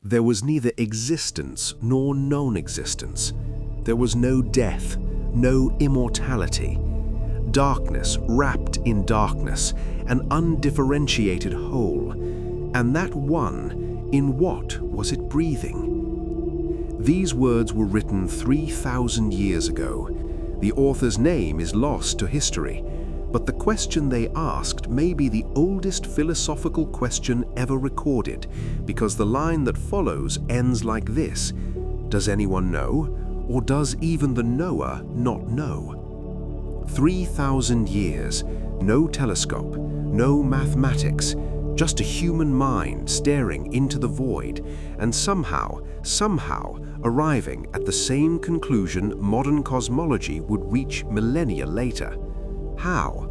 There was neither existence nor non-existence. There was no death, no immortality. Darkness wrapped in darkness, an undifferentiated whole. And that one, in what was it breathing? These words were written 3,000 years ago. The author's name is lost to history, but the question they asked may be the oldest philosophical question ever recorded, because the line that follows ends like this: does anyone know, or does even the knower not know? 3,000 years, no telescope, no mathematics, just a human mind staring into the void, and somehow arriving at the same conclusion modern cosmology would reach millennia later. How?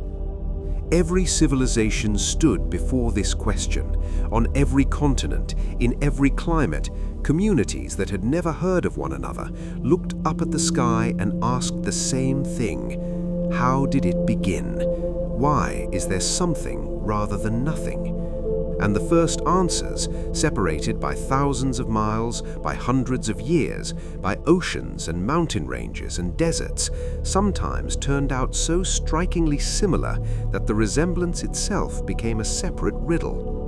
Every civilization stood before this question. On every continent, in every climate, communities that had never heard of one another looked up at the sky and asked the same thing. How did it begin? Why is there something rather than nothing? And the first answers, separated by thousands of miles, by hundreds of years, by oceans and mountain ranges and deserts, sometimes turned out so strikingly similar that the resemblance itself became a separate riddle.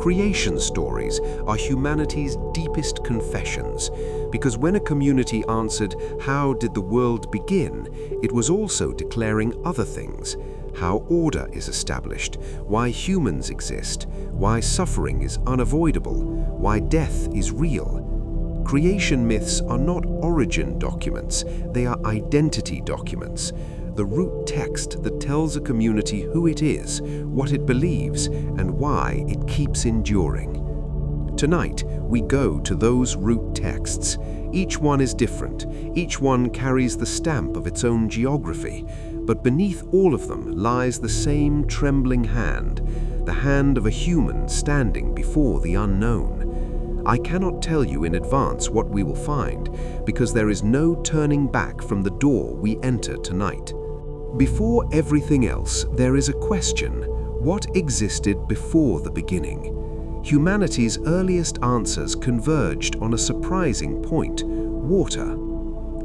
Creation stories are humanity's deepest confessions, because when a community answered, "How did the world begin?" it was also declaring other things: how order is established, why humans exist, why suffering is unavoidable, why death is real. Creation myths are not origin documents, they are identity documents, the root text that tells a community who it is, what it believes, and why it keeps enduring. Tonight, we go to those root texts. Each one is different, each one carries the stamp of its own geography, but beneath all of them lies the same trembling hand, the hand of a human standing before the unknown. I cannot tell you in advance what we will find, because there is no turning back from the door we enter tonight. Before everything else, there is a question: what existed before the beginning? Humanity's earliest answers converged on a surprising point: water.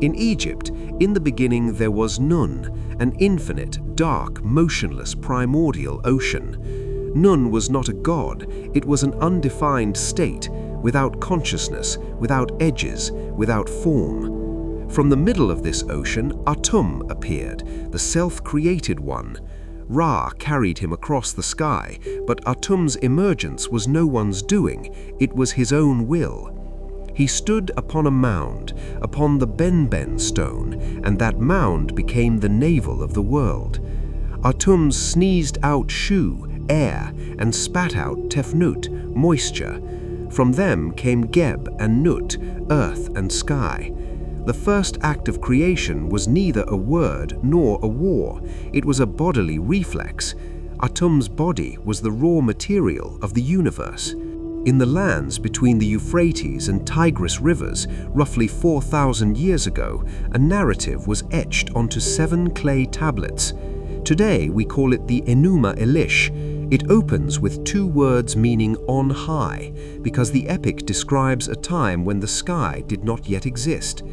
In Egypt, in the beginning there was Nun, an infinite, dark, motionless, primordial ocean. Nun was not a god, it was an undefined state, without consciousness, without edges, without form. From the middle of this ocean, Atum appeared, the self-created one. Ra carried him across the sky, but Atum's emergence was no one's doing, it was his own will. He stood upon a mound, upon the Benben stone, and that mound became the navel of the world. Atum sneezed out Shu, air, and spat out Tefnut, moisture. From them came Geb and Nut, earth and sky. The first act of creation was neither a word nor a war. It was a bodily reflex. Atum's body was the raw material of the universe. In the lands between the Euphrates and Tigris rivers, roughly 4,000 years ago, a narrative was etched onto 7 clay tablets. Today we call it the Enuma Elish. It opens with 2 words meaning "on high," because the epic describes a time when the sky did not yet exist.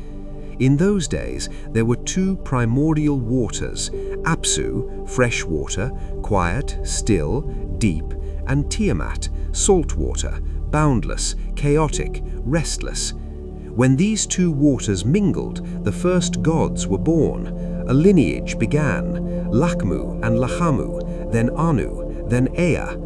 In those days, there were 2 primordial waters: Apsu, fresh water, quiet, still, deep, and Tiamat, salt water, boundless, chaotic, restless. When these 2 waters mingled, the first gods were born. A lineage began: Lakmu and Lahamu, then Anu, then Ea.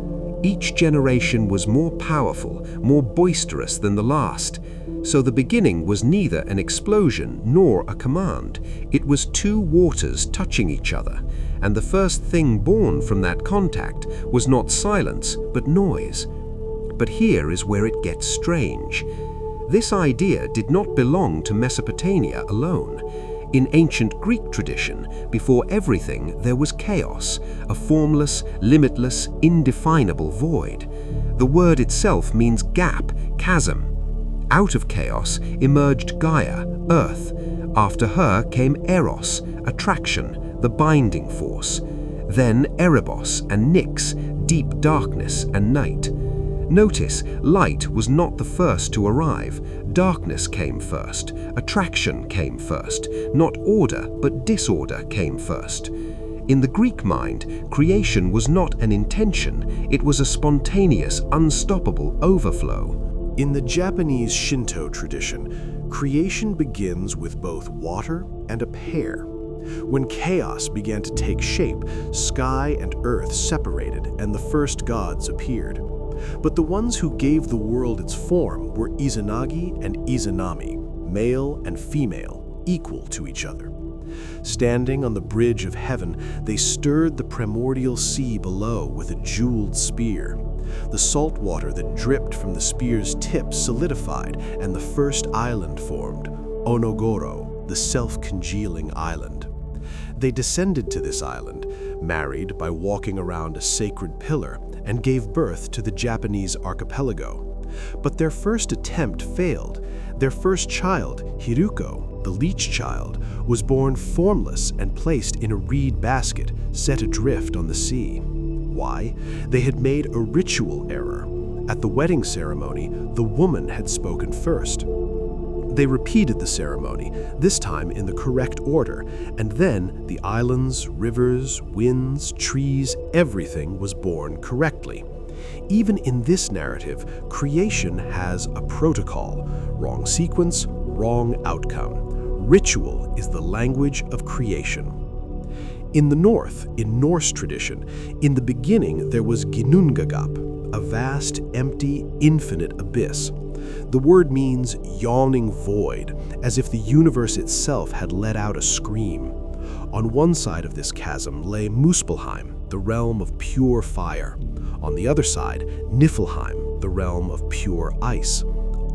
Each generation was more powerful, more boisterous than the last. So the beginning was neither an explosion nor a command. It was 2 waters touching each other, and the first thing born from that contact was not silence, but noise. But here is where it gets strange. This idea did not belong to Mesopotamia alone. In ancient Greek tradition, before everything there was chaos, a formless, limitless, indefinable void. The word itself means gap, chasm. Out of chaos emerged Gaia, earth. After her came Eros, attraction, the binding force. Then Erebos and Nyx, deep darkness and night. Notice, light was not the first to arrive. Darkness came first. Attraction came first. Not order, but disorder came first. In the Greek mind, creation was not an intention, it was a spontaneous, unstoppable overflow. In the Japanese Shinto tradition, creation begins with both water and a pair. When chaos began to take shape, sky and earth separated and the first gods appeared. But the ones who gave the world its form were Izanagi and Izanami, male and female, equal to each other. Standing on the bridge of heaven, they stirred the primordial sea below with a jeweled spear. The salt water that dripped from the spear's tip solidified, and the first island formed, Onogoro, the self-congealing island. They descended to this island, married by walking around a sacred pillar, and gave birth to the Japanese archipelago. But their first attempt failed. Their first child, Hiruko, the leech child, was born formless and placed in a reed basket, set adrift on the sea. Why? They had made a ritual error. At the wedding ceremony, the woman had spoken first. They repeated the ceremony, this time in the correct order, and then the islands, rivers, winds, trees, everything was born correctly. Even in this narrative, creation has a protocol. Wrong sequence, wrong outcome. Ritual is the language of creation. In the North, in Norse tradition, in the beginning there was Ginnungagap, a vast, empty, infinite abyss. The word means yawning void, as if the universe itself had let out a scream. On one side of this chasm lay Muspelheim, the realm of pure fire. On the other side, Niflheim, the realm of pure ice.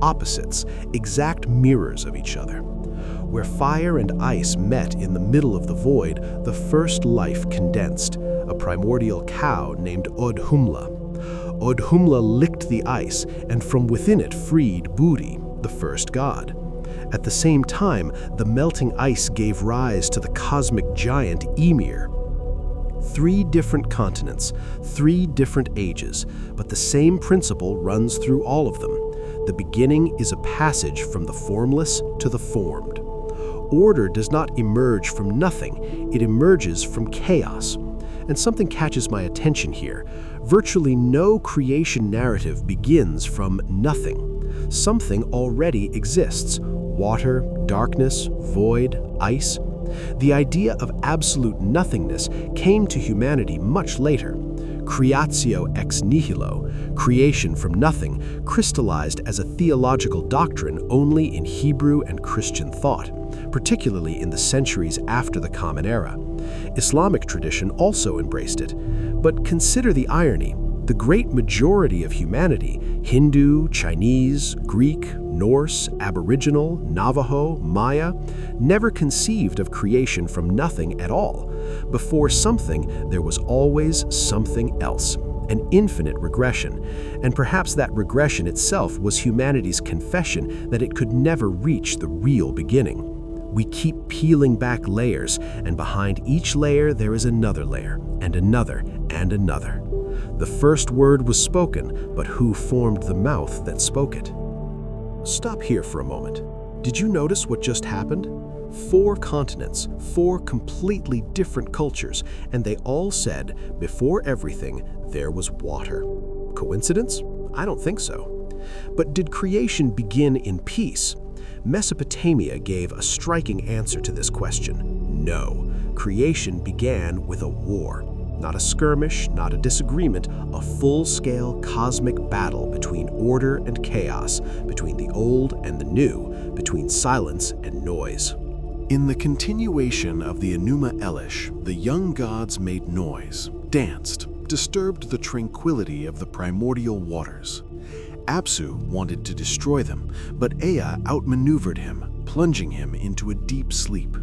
Opposites, exact mirrors of each other. Where fire and ice met in the middle of the void, the first life condensed, a primordial cow named Odhumla. Odhumla licked the ice, and from within it freed Buri, the first god. At the same time, the melting ice gave rise to the cosmic giant Ymir. 3 different continents, 3 different ages, but the same principle runs through all of them. The beginning is a passage from the formless to the formed. Order does not emerge from nothing, it emerges from chaos. And something catches my attention here. Virtually no creation narrative begins from nothing. Something already exists. Water, darkness, void, ice. The idea of absolute nothingness came to humanity much later. Creatio ex nihilo, creation from nothing, crystallized as a theological doctrine only in Hebrew and Christian thought, particularly in the centuries after the Common Era. Islamic tradition also embraced it. But consider the irony. The great majority of humanity, Hindu, Chinese, Greek, Norse, Aboriginal, Navajo, Maya, never conceived of creation from nothing at all. Before something, there was always something else, an infinite regression. And perhaps that regression itself was humanity's confession that it could never reach the real beginning. We keep peeling back layers, and behind each layer there is another layer, and another, and another. The first word was spoken, but who formed the mouth that spoke it? Stop here for a moment. Did you notice what just happened? 4 continents, 4 completely different cultures, and they all said, before everything, there was water. Coincidence? I don't think so. But did creation begin in peace? Mesopotamia gave a striking answer to this question. No, creation began with a war. Not a skirmish, not a disagreement, a full-scale cosmic battle between order and chaos, between the old and the new, between silence and noise. In the continuation of the Enuma Elish, the young gods made noise, danced, disturbed the tranquility of the primordial waters. Apsu wanted to destroy them, but Ea outmaneuvered him, plunging him into a deep sleep.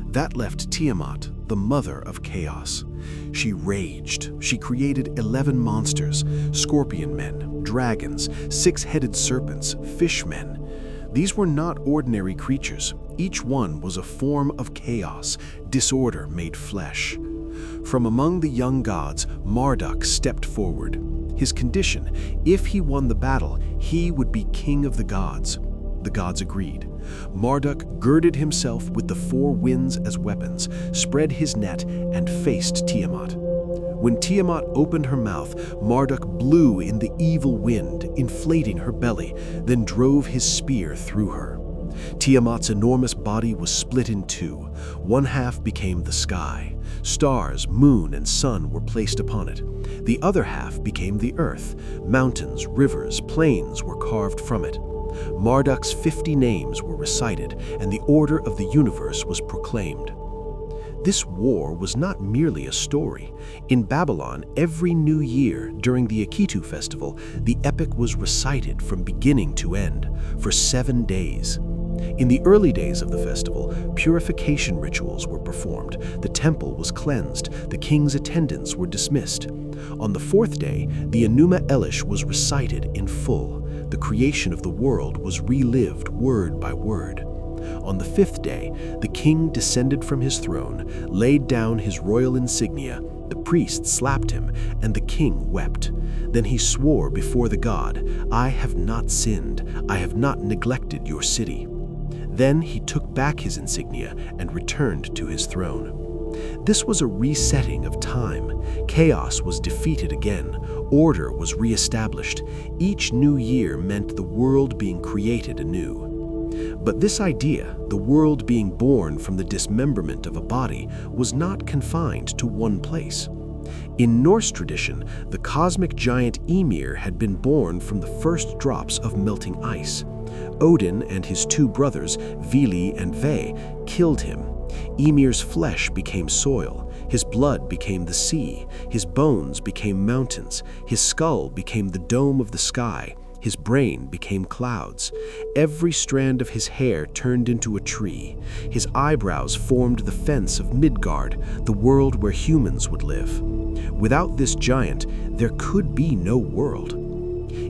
That left Tiamat, the mother of chaos. She raged. She created 11 monsters, scorpion men, dragons, 6-headed serpents, fishmen. These were not ordinary creatures. Each one was a form of chaos, disorder made flesh. From among the young gods, Marduk stepped forward. His condition: if he won the battle, he would be king of the gods. The gods agreed. Marduk girded himself with the four winds as weapons, spread his net, and faced Tiamat. When Tiamat opened her mouth, Marduk blew in the evil wind, inflating her belly, then drove his spear through her. Tiamat's enormous body was split in two. One half became the sky. Stars, moon, and sun were placed upon it. The other half became the earth. Mountains, rivers, plains were carved from it. Marduk's 50 names were recited, and the order of the universe was proclaimed. This war was not merely a story. In Babylon, every new year during the Akitu festival, the epic was recited from beginning to end for 7 days. In the early days of the festival, purification rituals were performed, the temple was cleansed, the king's attendants were dismissed. On the 4th day, the Enuma Elish was recited in full. The creation of the world was relived word by word. On the 5th day, the king descended from his throne, laid down his royal insignia, the priests slapped him, and the king wept. Then he swore before the god, "I have not sinned, I have not neglected your city." Then he took back his insignia and returned to his throne. This was a resetting of time. Chaos was defeated again. Order was reestablished. Each new year meant the world being created anew. But this idea, the world being born from the dismemberment of a body, was not confined to one place. In Norse tradition, the cosmic giant Ymir had been born from the first drops of melting ice. Odin and his 2 brothers, Vili and Ve, killed him. Ymir's flesh became soil, his blood became the sea, his bones became mountains, his skull became the dome of the sky, his brain became clouds. Every strand of his hair turned into a tree. His eyebrows formed the fence of Midgard, the world where humans would live. Without this giant, there could be no world.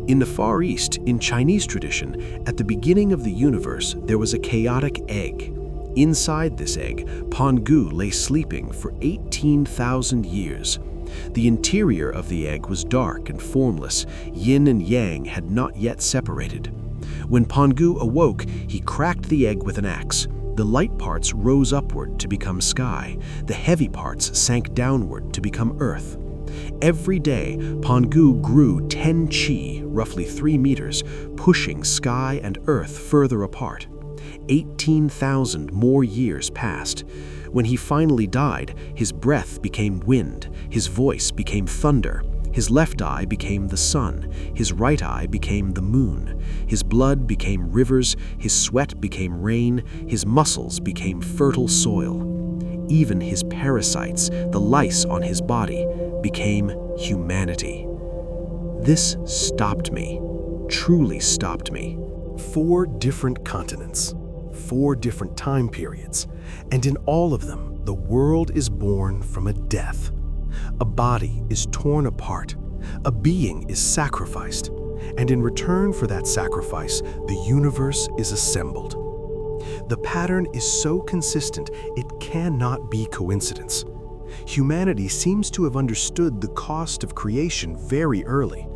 In the Far East, in Chinese tradition, at the beginning of the universe, there was a chaotic egg. Inside this egg, Pangu lay sleeping for 18,000 years. The interior of the egg was dark and formless. Yin and yang had not yet separated. When Pangu awoke, he cracked the egg with an axe. The light parts rose upward to become sky. The heavy parts sank downward to become earth. Every day, Pangu grew 10 chi, roughly 3 meters, pushing sky and earth further apart. 18,000 more years passed. When he finally died, his breath became wind, his voice became thunder, his left eye became the sun, his right eye became the moon, his blood became rivers, his sweat became rain, his muscles became fertile soil. Even his parasites, the lice on his body, became humanity. This stopped me, truly stopped me. 4 different continents, 4 different time periods, and in all of them, the world is born from a death. A body is torn apart, a being is sacrificed, and in return for that sacrifice, the universe is assembled. The pattern is so consistent, it cannot be coincidence. Humanity seems to have understood the cost of creation very early.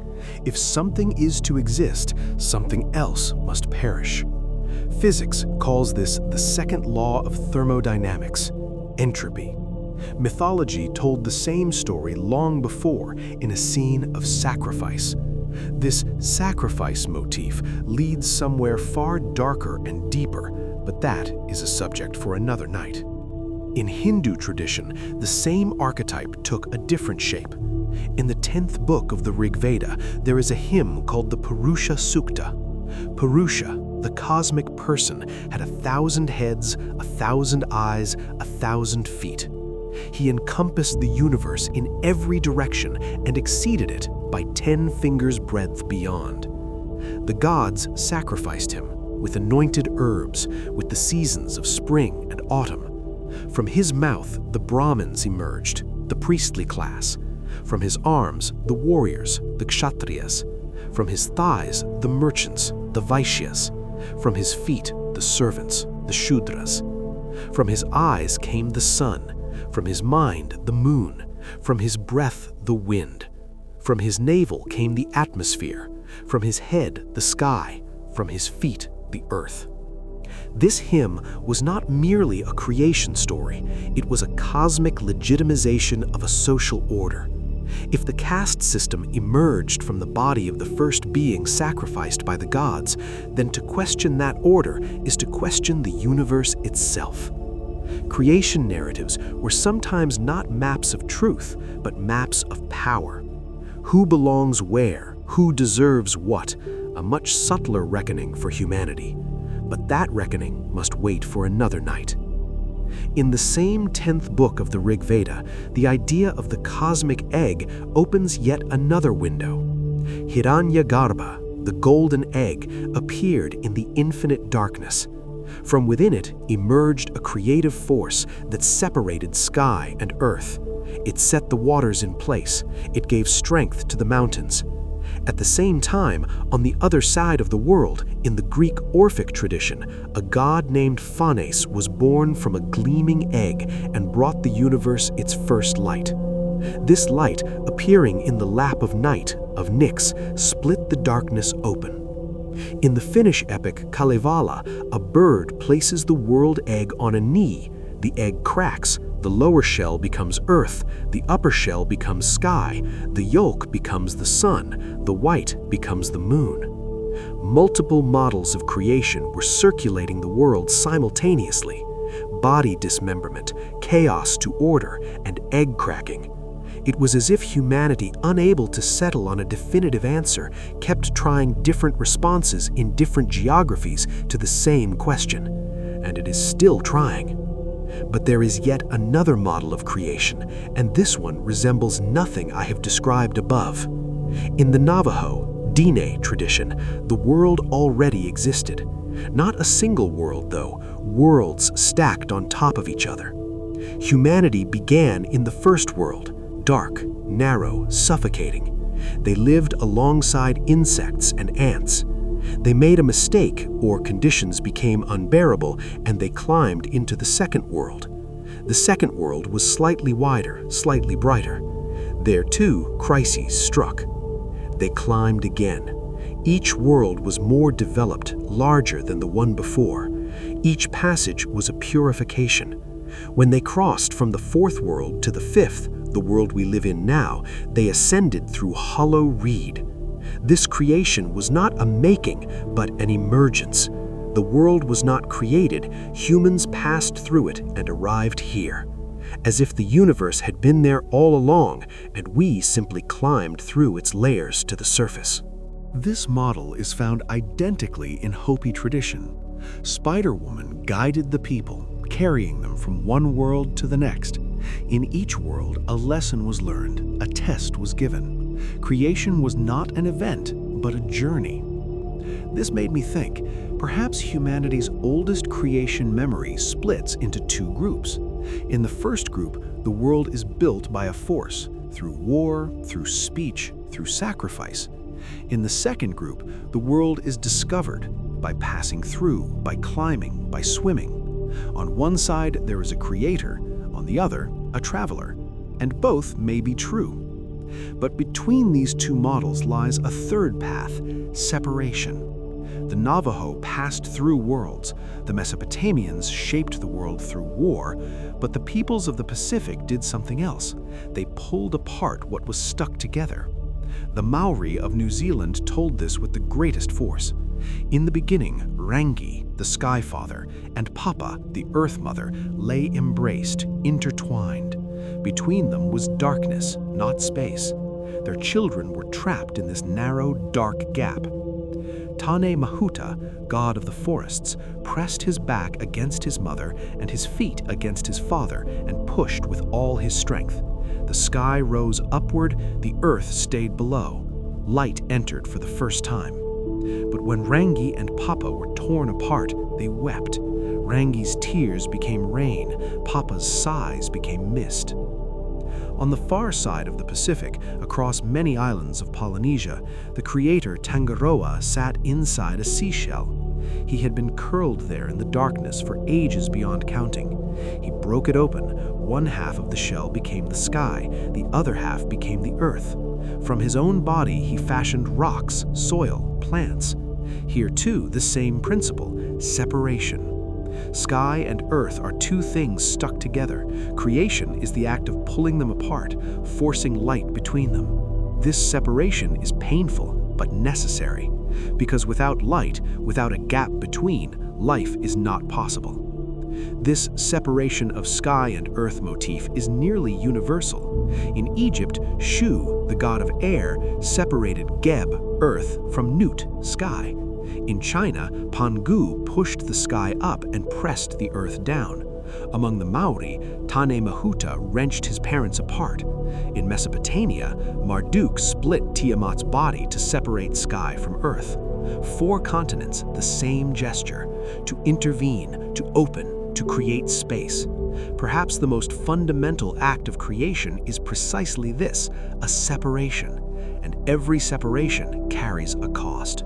If something is to exist, something else must perish. Physics calls this the second law of thermodynamics, entropy. Mythology told the same story long before in a scene of sacrifice. This sacrifice motif leads somewhere far darker and deeper, but that is a subject for another night. In Hindu tradition, the same archetype took a different shape. In the 10th book of the Rigveda, there is a hymn called the Purusha Sukta. Purusha, the cosmic person, had 1,000 heads, 1,000 eyes, 1,000 feet. He encompassed the universe in every direction and exceeded it by 10 fingers' breadth beyond. The gods sacrificed him with anointed herbs, with the seasons of spring and autumn. From his mouth, the Brahmins emerged, the priestly class. From his arms, the warriors, the Kshatriyas. From his thighs, the merchants, the Vaishyas. From his feet, the servants, the Shudras. From his eyes came the sun. From his mind, the moon. From his breath, the wind. From his navel came the atmosphere, from his head the sky, from his feet the earth. This hymn was not merely a creation story, it was a cosmic legitimization of a social order. If the caste system emerged from the body of the first being sacrificed by the gods, then to question that order is to question the universe itself. Creation narratives were sometimes not maps of truth, but maps of power. Who belongs where, who deserves what, a much subtler reckoning for humanity. But that reckoning must wait for another night. In the same 10th book of the Rigveda, the idea of the cosmic egg opens yet another window. Hiranyagarbha, the golden egg, appeared in the infinite darkness. From within it emerged a creative force that separated sky and earth. It set the waters in place. It gave strength to the mountains. At the same time, on the other side of the world, in the Greek Orphic tradition, a god named Phanes was born from a gleaming egg and brought the universe its first light. This light, appearing in the lap of night, of Nyx, split the darkness open. In the Finnish epic Kalevala, a bird places the world egg on a knee. The egg cracks, the lower shell becomes earth, the upper shell becomes sky, the yolk becomes the sun, the white becomes the moon. Multiple models of creation were circulating the world simultaneously. Body dismemberment, chaos to order, and egg cracking. It was as if humanity, unable to settle on a definitive answer, kept trying different responses in different geographies to the same question. And it is still trying. But there is yet another model of creation, and this one resembles nothing I have described above. In the Navajo, Diné tradition, the world already existed. Not a single world, though, worlds stacked on top of each other. Humanity began in the first world, dark, narrow, suffocating. They lived alongside insects and ants. They made a mistake, or conditions became unbearable, and they climbed into the second world. The second world was slightly wider, slightly brighter. There, too, crises struck. They climbed again. Each world was more developed, larger than the one before. Each passage was a purification. When they crossed from the fourth world to the fifth, the world we live in now, they ascended through hollow reed. This creation was not a making, but an emergence. The world was not created, humans passed through it and arrived here. As if the universe had been there all along, and we simply climbed through its layers to the surface. This model is found identically in Hopi tradition. Spider-Woman guided the people, carrying them from one world to the next. In each world, a lesson was learned, a test was given. Creation was not an event, but a journey. This made me think, perhaps humanity's oldest creation memory splits into two groups. In the first group, the world is built by a force, through war, through speech, through sacrifice. In the second group, the world is discovered by passing through, by climbing, by swimming. On one side, there is a creator, on the other, a traveler, and both may be true. But between these two models lies a third path, separation. The Navajo passed through worlds, the Mesopotamians shaped the world through war, but the peoples of the Pacific did something else. They pulled apart what was stuck together. The Maori of New Zealand told this with the greatest force. In the beginning, Rangi, the Sky Father, and Papa, the Earth Mother, lay embraced, intertwined. Between them was darkness, not space. Their children were trapped in this narrow, dark gap. Tane Mahuta, god of the forests, pressed his back against his mother and his feet against his father and pushed with all his strength. The sky rose upward, the earth stayed below. Light entered for the first time. But when Rangi and Papa were torn apart, they wept. Rangi's tears became rain, Papa's sighs became mist. On the far side of the Pacific, across many islands of Polynesia, the creator Tangaroa sat inside a seashell. He had been curled there in the darkness for ages beyond counting. He broke it open. One half of the shell became the sky, the other half became the earth. From his own body he fashioned rocks, soil, plants. Here too, the same principle, separation. Sky and earth are two things stuck together. Creation is the act of pulling them apart, forcing light between them. This separation is painful, but necessary, because without light, without a gap between, life is not possible. This separation of sky and earth motif is nearly universal. In Egypt, Shu, the god of air, separated Geb, earth, from Nut, sky. In China, Pangu pushed the sky up and pressed the earth down. Among the Maori, Tane Mahuta wrenched his parents apart. In Mesopotamia, Marduk split Tiamat's body to separate sky from earth. 4 continents, the same gesture, to intervene, to open, to create space. Perhaps the most fundamental act of creation is precisely this, a separation, and every separation carries a cost.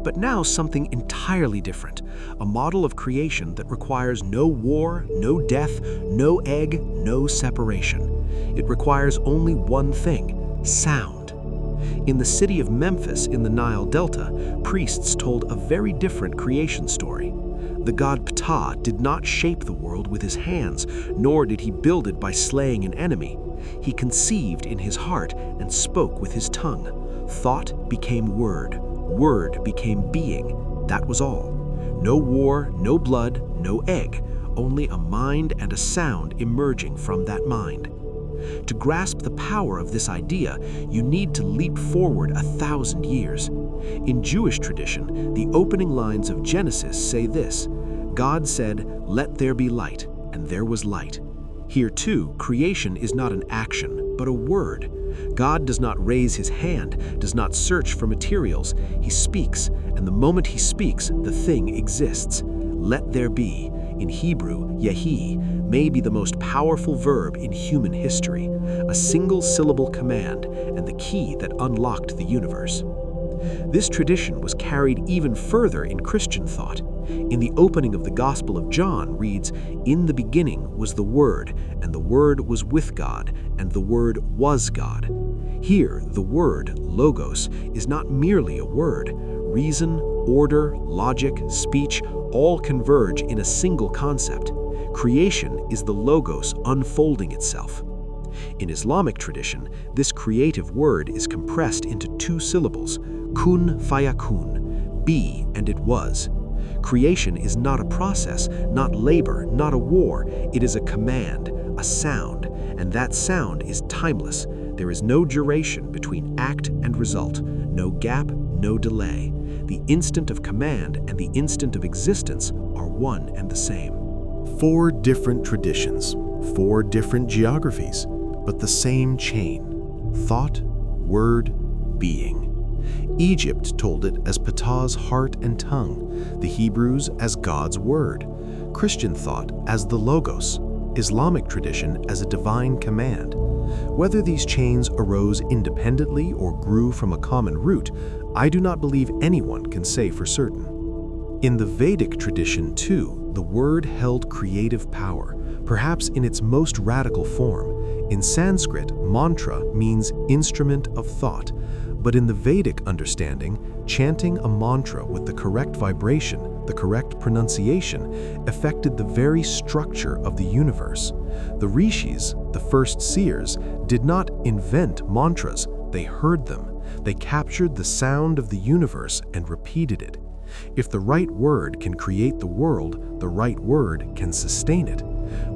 But now something entirely different, a model of creation that requires no war, no death, no egg, no separation. It requires only one thing, sound. In the city of Memphis in the Nile Delta, priests told a very different creation story. The god Ptah did not shape the world with his hands, nor did he build it by slaying an enemy. He conceived in his heart and spoke with his tongue. Thought became word. Word became being. That was all. No war, no blood, no egg, only a mind and a sound emerging from that mind. To grasp the power of this idea, you need to leap forward 1,000 years. In Jewish tradition, the opening lines of Genesis say this: God said, "Let there be light," and there was light. Here too, creation is not an action, but a word. God does not raise his hand, does not search for materials. He speaks, and the moment he speaks, the thing exists. Let there be, in Hebrew, yehi, may be the most powerful verb in human history, a single-syllable command and the key that unlocked the universe. This tradition was carried even further in Christian thought. In the opening of the Gospel of John reads, "In the beginning was the Word, and the Word was with God, and the Word was God." Here, the word, logos, is not merely a word. Reason, order, logic, speech, all converge in a single concept. Creation is the logos unfolding itself. In Islamic tradition, this creative word is compressed into 2 syllables, kun fayakun, be and it was. Creation is not a process, not labor, not a war. It is a command, a sound, and that sound is timeless. There is no duration between act and result, no gap, no delay. The instant of command and the instant of existence are one and the same. 4 different traditions, 4 different geographies, but the same chain: thought, word, being. Egypt told it as Ptah's heart and tongue, the Hebrews as God's word, Christian thought as the logos, Islamic tradition as a divine command. Whether these chains arose independently or grew from a common root, I do not believe anyone can say for certain. In the Vedic tradition, too, the word held creative power, perhaps in its most radical form. In Sanskrit, mantra means instrument of thought, but in the Vedic understanding, chanting a mantra with the correct vibration, the correct pronunciation, affected the very structure of the universe. The rishis, the first seers, did not invent mantras, they heard them. They captured the sound of the universe and repeated it. If the right word can create the world, the right word can sustain it.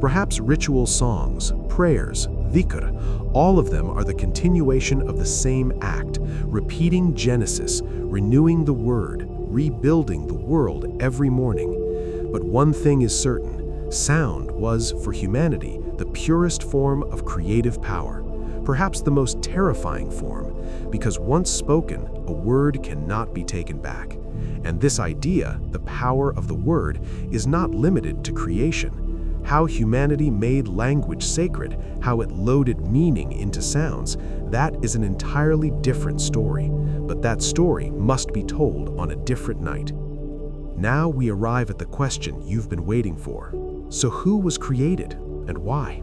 Perhaps ritual songs, prayers, dhikr, all of them are the continuation of the same act, repeating Genesis, renewing the word, rebuilding the world every morning. But one thing is certain: sound was, for humanity, the purest form of creative power, perhaps the most terrifying form, because once spoken, a word cannot be taken back. And this idea, the power of the word, is not limited to creation. How humanity made language sacred, how it loaded meaning into sounds, that is an entirely different story. But that story must be told on a different night. Now we arrive at the question you've been waiting for. So who was created and why?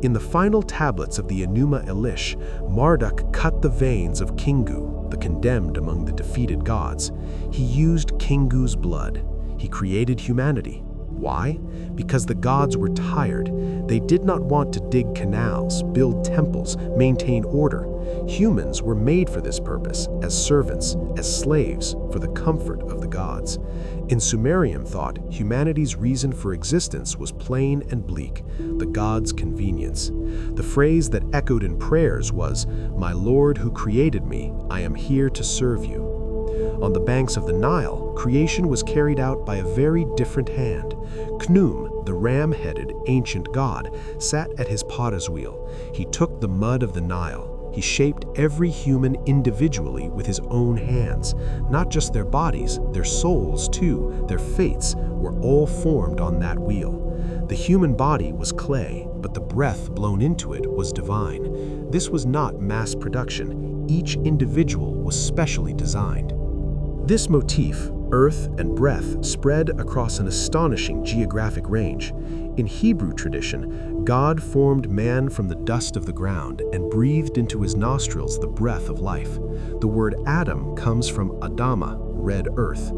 In the final tablets of the Enuma Elish, Marduk cut the veins of Kingu, the condemned among the defeated gods. He used Kingu's blood. He created humanity. Why? Because the gods were tired. They did not want to dig canals, build temples, maintain order. Humans were made for this purpose, as servants, as slaves, for the comfort of the gods. In Sumerian thought, humanity's reason for existence was plain and bleak, the gods' convenience. The phrase that echoed in prayers was, "My Lord who created me, I am here to serve you." On the banks of the Nile, creation was carried out by a very different hand. Khnum, the ram-headed ancient god, sat at his potter's wheel. He took the mud of the Nile. He shaped every human individually with his own hands. Not just their bodies, their souls too, their fates were all formed on that wheel. The human body was clay, but the breath blown into it was divine. This was not mass production. Each individual was specially designed. This motif, earth and breath, spread across an astonishing geographic range. In Hebrew tradition, God formed man from the dust of the ground and breathed into his nostrils the breath of life. The word Adam comes from Adama, red earth.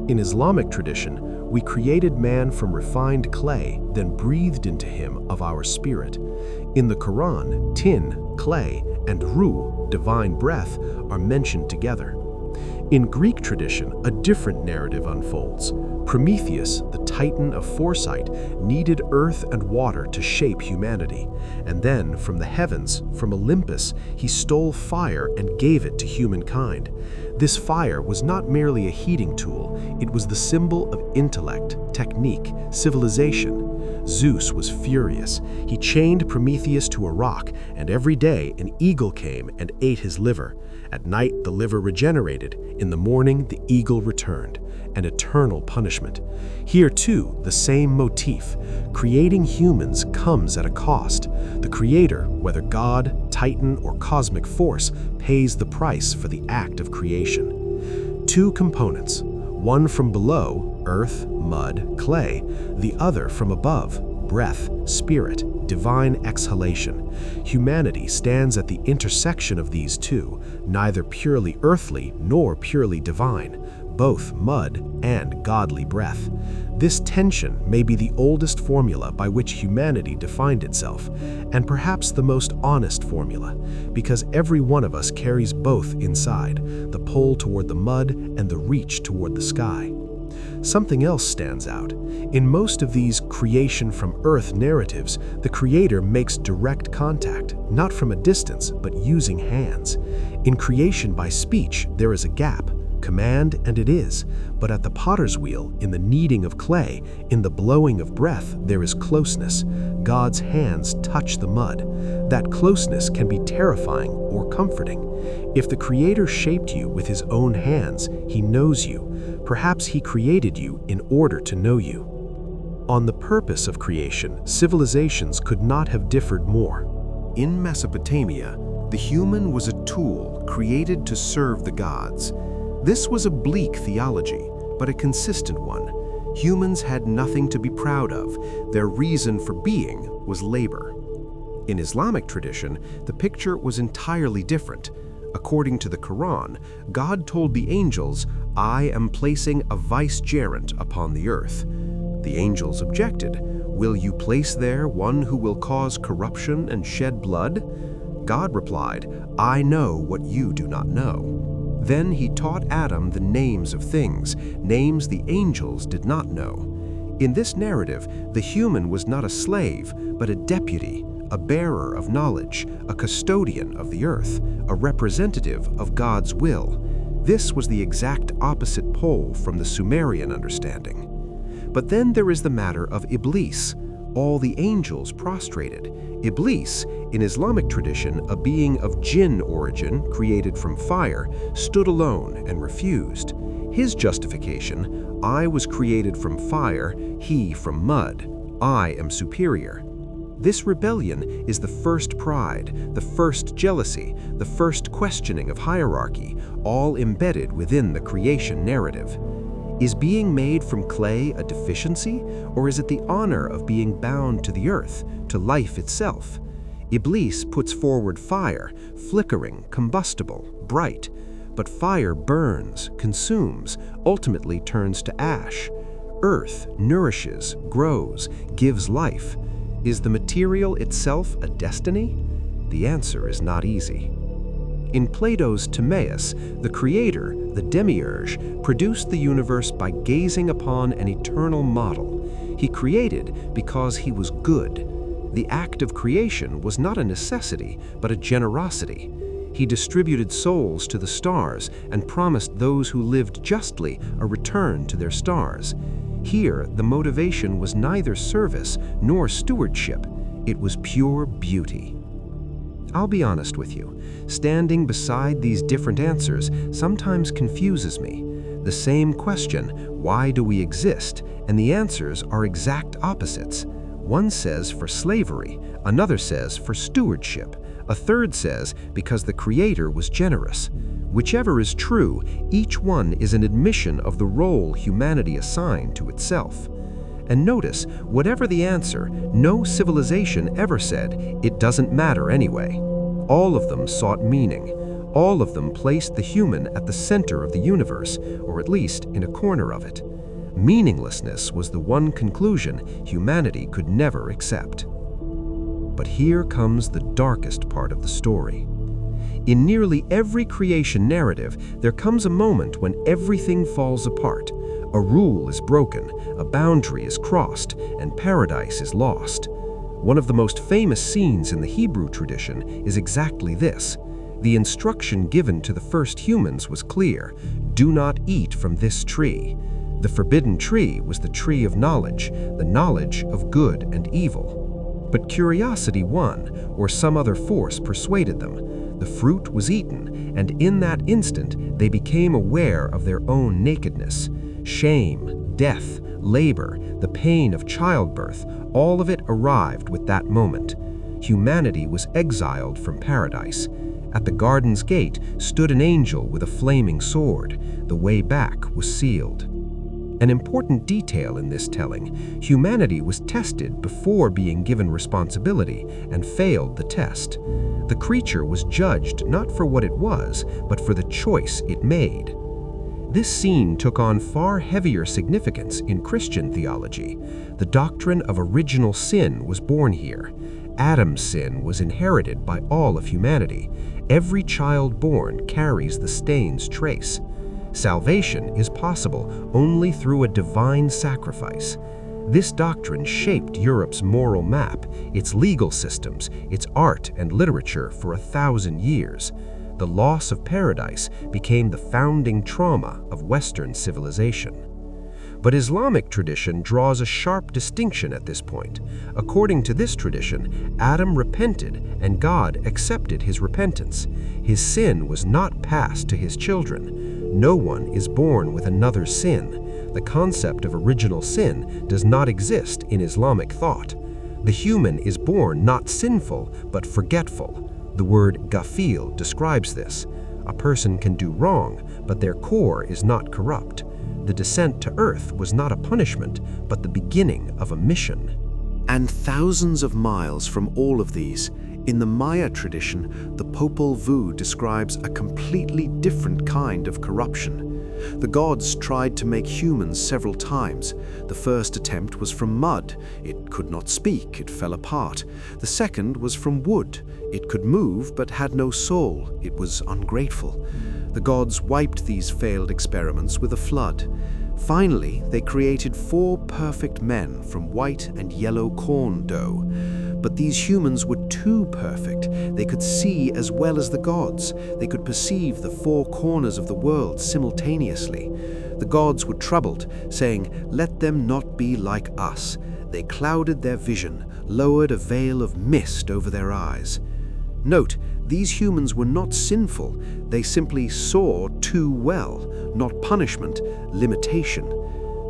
In Islamic tradition, we created man from refined clay, then breathed into him of our spirit. In the Quran, tin, clay, and ruh, divine breath, are mentioned together. In Greek tradition, a different narrative unfolds. Prometheus, the titan of foresight, needed earth and water to shape humanity. And then, from the heavens, from Olympus, he stole fire and gave it to humankind. This fire was not merely a heating tool, it was the symbol of intellect, technique, civilization. Zeus was furious. He chained Prometheus to a rock, and every day an eagle came and ate his liver. At night, the liver regenerated. In the morning, the eagle returned. An eternal punishment. Here, too, the same motif. Creating humans comes at a cost. The creator, whether God, Titan, or cosmic force, pays the price for the act of creation. Two components. One from below, earth, mud, clay. The other from above, breath, spirit, divine exhalation. Humanity stands at the intersection of these two, neither purely earthly nor purely divine, both mud and godly breath. This tension may be the oldest formula by which humanity defined itself, and perhaps the most honest formula, because every one of us carries both inside, the pull toward the mud and the reach toward the sky. Something else stands out. In most of these creation from earth narratives, the creator makes direct contact, not from a distance, but using hands. In creation by speech, there is a gap. Command, and it is. But at the potter's wheel, in the kneading of clay, in the blowing of breath, there is closeness. God's hands touch the mud. That closeness can be terrifying or comforting. If the Creator shaped you with His own hands, He knows you. Perhaps He created you in order to know you. On the purpose of creation, civilizations could not have differed more. In Mesopotamia, the human was a tool created to serve the gods. This was a bleak theology, but a consistent one. Humans had nothing to be proud of. Their reason for being was labor. In Islamic tradition, the picture was entirely different. According to the Quran, God told the angels, "I am placing a vicegerent upon the earth." The angels objected, "Will you place there one who will cause corruption and shed blood?" God replied, "I know what you do not know." Then he taught Adam the names of things, names the angels did not know. In this narrative, the human was not a slave, but a deputy, a bearer of knowledge, a custodian of the earth, a representative of God's will. This was the exact opposite pole from the Sumerian understanding. But then there is the matter of Iblis. All the angels prostrated. Iblis, in Islamic tradition, a being of jinn origin, created from fire, stood alone and refused. His justification, "I was created from fire, he from mud. I am superior." This rebellion is the first pride, the first jealousy, the first questioning of hierarchy, all embedded within the creation narrative. Is being made from clay a deficiency, or is it the honor of being bound to the earth, to life itself? Iblis puts forward fire, flickering, combustible, bright. But fire burns, consumes, ultimately turns to ash. Earth nourishes, grows, gives life. Is the material itself a destiny? The answer is not easy. In Plato's Timaeus, the creator, the demiurge, produced the universe by gazing upon an eternal model. He created because he was good. The act of creation was not a necessity, but a generosity. He distributed souls to the stars and promised those who lived justly a return to their stars. Here, the motivation was neither service nor stewardship. It was pure beauty. I'll be honest with you, standing beside these different answers sometimes confuses me. The same question, why do we exist, and the answers are exact opposites. One says for slavery, another says for stewardship, a third says because the Creator was generous. Whichever is true, each one is an admission of the role humanity assigned to itself. And notice, whatever the answer, no civilization ever said, it doesn't matter anyway. All of them sought meaning. All of them placed the human at the center of the universe, or at least in a corner of it. Meaninglessness was the one conclusion humanity could never accept. But here comes the darkest part of the story. In nearly every creation narrative, there comes a moment when everything falls apart. A rule is broken, a boundary is crossed, and paradise is lost. One of the most famous scenes in the Hebrew tradition is exactly this. The instruction given to the first humans was clear: do not eat from this tree. The forbidden tree was the tree of knowledge, the knowledge of good and evil. But curiosity won, or some other force persuaded them. The fruit was eaten, and in that instant they became aware of their own nakedness. Shame, death, labor, the pain of childbirth, all of it arrived with that moment. Humanity was exiled from paradise. At the garden's gate stood an angel with a flaming sword. The way back was sealed. An important detail in this telling, humanity was tested before being given responsibility and failed the test. The creature was judged not for what it was, but for the choice it made. This scene took on far heavier significance in Christian theology. The doctrine of original sin was born here. Adam's sin was inherited by all of humanity. Every child born carries the stain's trace. Salvation is possible only through a divine sacrifice. This doctrine shaped Europe's moral map, its legal systems, its art and literature for 1,000 years. The loss of paradise became the founding trauma of Western civilization. But Islamic tradition draws a sharp distinction at this point. According to this tradition, Adam repented and God accepted his repentance. His sin was not passed to his children. No one is born with another sin. The concept of original sin does not exist in Islamic thought. The human is born not sinful, but forgetful. The word ghafil describes this. A person can do wrong, but their core is not corrupt. The descent to earth was not a punishment, but the beginning of a mission. And thousands of miles from all of these, in the Maya tradition, the Popol Vuh describes a completely different kind of corruption. The gods tried to make humans several times. The first attempt was from mud. It could not speak, it fell apart. The second was from wood. It could move but had no soul. It was ungrateful. The gods wiped these failed experiments with a flood. Finally, they created 4 perfect men from white and yellow corn dough. But these humans were too perfect. They could see as well as the gods. They could perceive the 4 corners of the world simultaneously. The gods were troubled, saying, "Let them not be like us." They clouded their vision, lowered a veil of mist over their eyes. Note, these humans were not sinful. They simply saw too well, not punishment, limitation.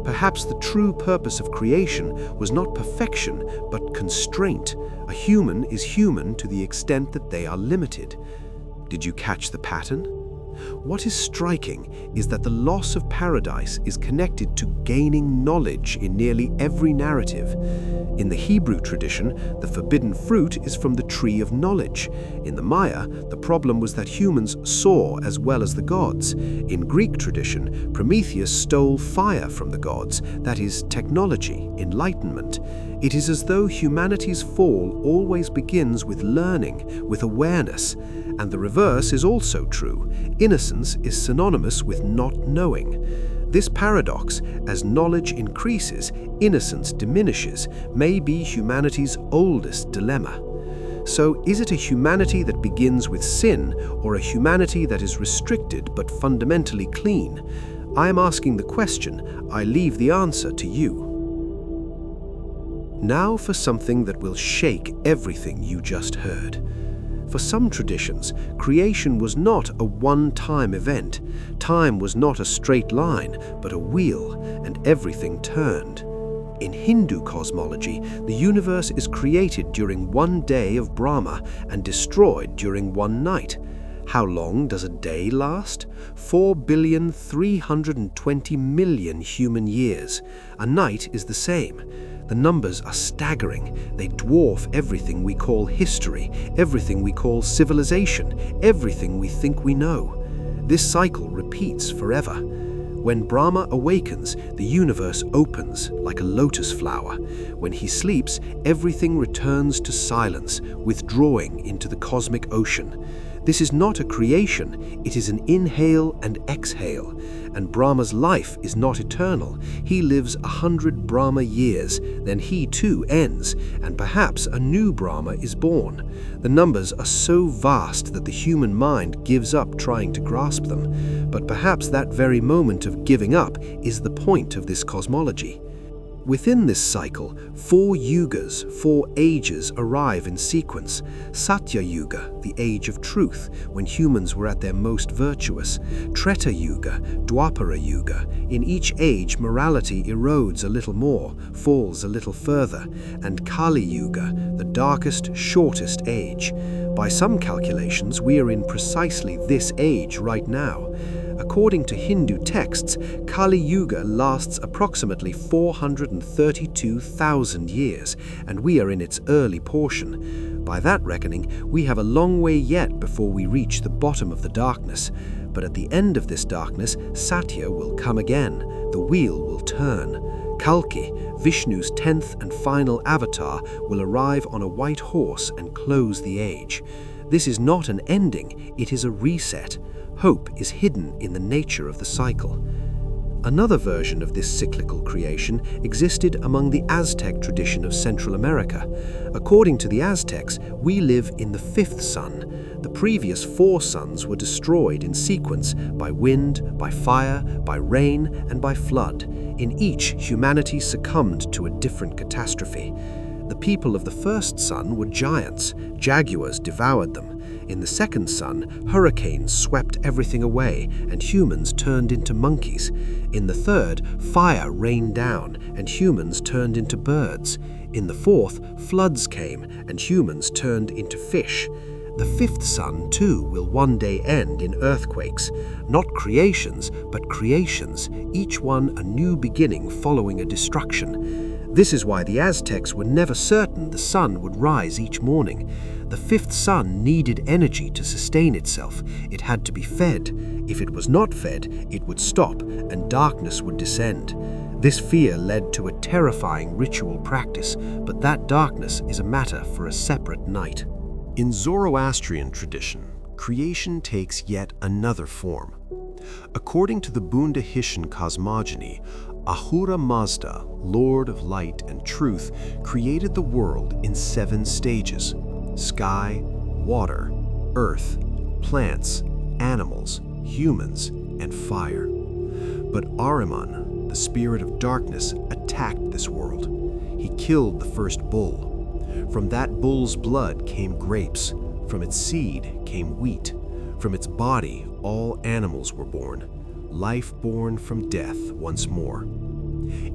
Perhaps the true purpose of creation was not perfection, but constraint. A human is human to the extent that they are limited. Did you catch the pattern? What is striking is that the loss of paradise is connected to gaining knowledge in nearly every narrative. In the Hebrew tradition, the forbidden fruit is from the tree of knowledge. In the Maya, the problem was that humans saw as well as the gods. In Greek tradition, Prometheus stole fire from the gods, that is, technology, enlightenment. It is as though humanity's fall always begins with learning, with awareness. And the reverse is also true. Innocence is synonymous with not knowing. This paradox, as knowledge increases, innocence diminishes, may be humanity's oldest dilemma. So, is it a humanity that begins with sin, or a humanity that is restricted but fundamentally clean? I am asking the question. I leave the answer to you. Now for something that will shake everything you just heard. For some traditions, creation was not a one-time event. Time was not a straight line, but a wheel, and everything turned. In Hindu cosmology, the universe is created during one day of Brahma and destroyed during one night. How long does a day last? 4,320,000,000 human years. A night is the same. The numbers are staggering. They dwarf everything we call history, everything we call civilization, everything we think we know. This cycle repeats forever. When Brahma awakens, the universe opens like a lotus flower. When he sleeps, everything returns to silence, withdrawing into the cosmic ocean. This is not a creation, it is an inhale and exhale. And Brahma's life is not eternal. He lives 100 Brahma years, then he too ends, and perhaps a new Brahma is born. The numbers are so vast that the human mind gives up trying to grasp them. But perhaps that very moment of giving up is the point of this cosmology. Within this cycle, 4 yugas, 4 ages arrive in sequence. Satya Yuga, the age of truth, when humans were at their most virtuous. Treta Yuga, Dwapara Yuga. In each age, morality erodes a little more, falls a little further. And Kali Yuga, the darkest, shortest age. By some calculations, we are in precisely this age right now. According to Hindu texts, Kali Yuga lasts approximately 432,000 years, and we are in its early portion. By that reckoning, we have a long way yet before we reach the bottom of the darkness. But at the end of this darkness, Satya will come again. The wheel will turn. Kalki, Vishnu's 10th and final avatar, will arrive on a white horse and close the age. This is not an ending, it is a reset. Hope is hidden in the nature of the cycle. Another version of this cyclical creation existed among the Aztec tradition of Central America. According to the Aztecs, we live in the 5th sun. The previous 4 suns were destroyed in sequence by wind, by fire, by rain, and by flood. In each, humanity succumbed to a different catastrophe. The people of the first sun were giants. Jaguars devoured them. In the second sun, hurricanes swept everything away, and humans turned into monkeys. In the third, fire rained down, and humans turned into birds. In the fourth, floods came, and humans turned into fish. The 5th sun, too, will one day end in earthquakes. Not creations, but creations, each one a new beginning following a destruction. This is why the Aztecs were never certain the sun would rise each morning. The 5th sun needed energy to sustain itself. It had to be fed. If it was not fed, it would stop, and darkness would descend. This fear led to a terrifying ritual practice, but that darkness is a matter for a separate night. In Zoroastrian tradition, creation takes yet another form. According to the Bunda-Hishan cosmogony, Ahura Mazda, Lord of Light and Truth, created the world in 7 stages: sky, water, earth, plants, animals, humans, and fire. But Ahriman, the spirit of darkness, attacked this world. He killed the first bull. From that bull's blood came grapes. From its seed came wheat. From its body, all animals were born. Life born from death once more.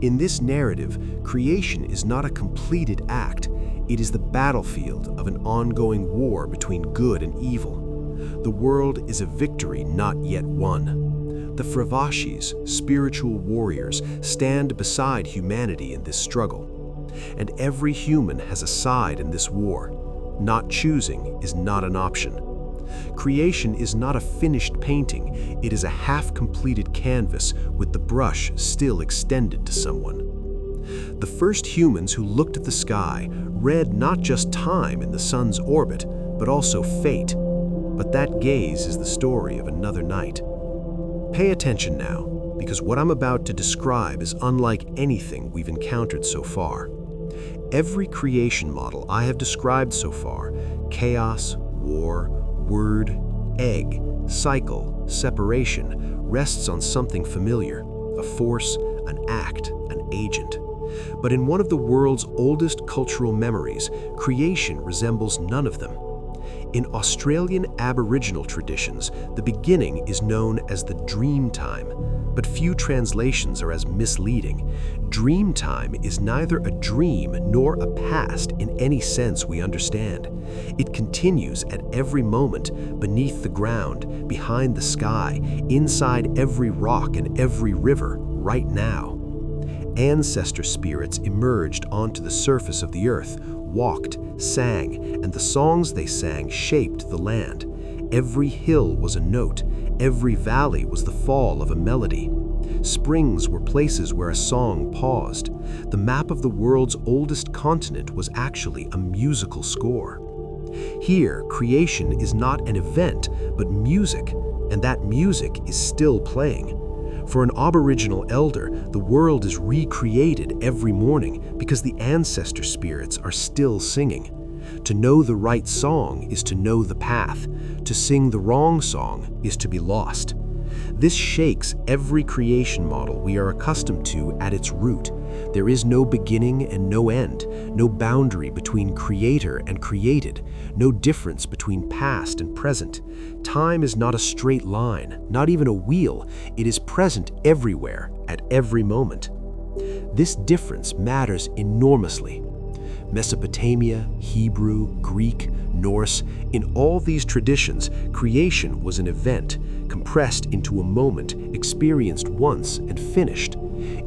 In this narrative, creation is not a completed act. It is the battlefield of an ongoing war between good and evil. The world is a victory not yet won. The Fravashis, spiritual warriors, stand beside humanity in this struggle. And every human has a side in this war. Not choosing is not an option. Creation is not a finished painting, it is a half-completed canvas with the brush still extended to someone. The first humans who looked at the sky read not just time in the sun's orbit, but also fate. But that gaze is the story of another night. Pay attention now, because what I'm about to describe is unlike anything we've encountered so far. Every creation model I have described so far, chaos, war, word, egg, cycle, separation, rests on something familiar, a force, an act, an agent. But in one of the world's oldest cultural memories, creation resembles none of them. In Australian Aboriginal traditions, the beginning is known as the dream time, but few translations are as misleading. Dream time is neither a dream nor a past in any sense we understand. It continues at every moment, beneath the ground, behind the sky, inside every rock and every river, right now. Ancestor spirits emerged onto the surface of the earth, walked, sang, and the songs they sang shaped the land. Every hill was a note, every valley was the fall of a melody. Springs were places where a song paused. The map of the world's oldest continent was actually a musical score. Here, creation is not an event, but music, and that music is still playing. For an Aboriginal elder, the world is recreated every morning because the ancestor spirits are still singing. To know the right song is to know the path. To sing the wrong song is to be lost. This shakes every creation model we are accustomed to at its root. There is no beginning and no end, no boundary between creator and created, no difference between past and present. Time is not a straight line, not even a wheel. It is present everywhere, at every moment. This difference matters enormously. Mesopotamia, Hebrew, Greek, Norse, in all these traditions, creation was an event, compressed into a moment, experienced once and finished.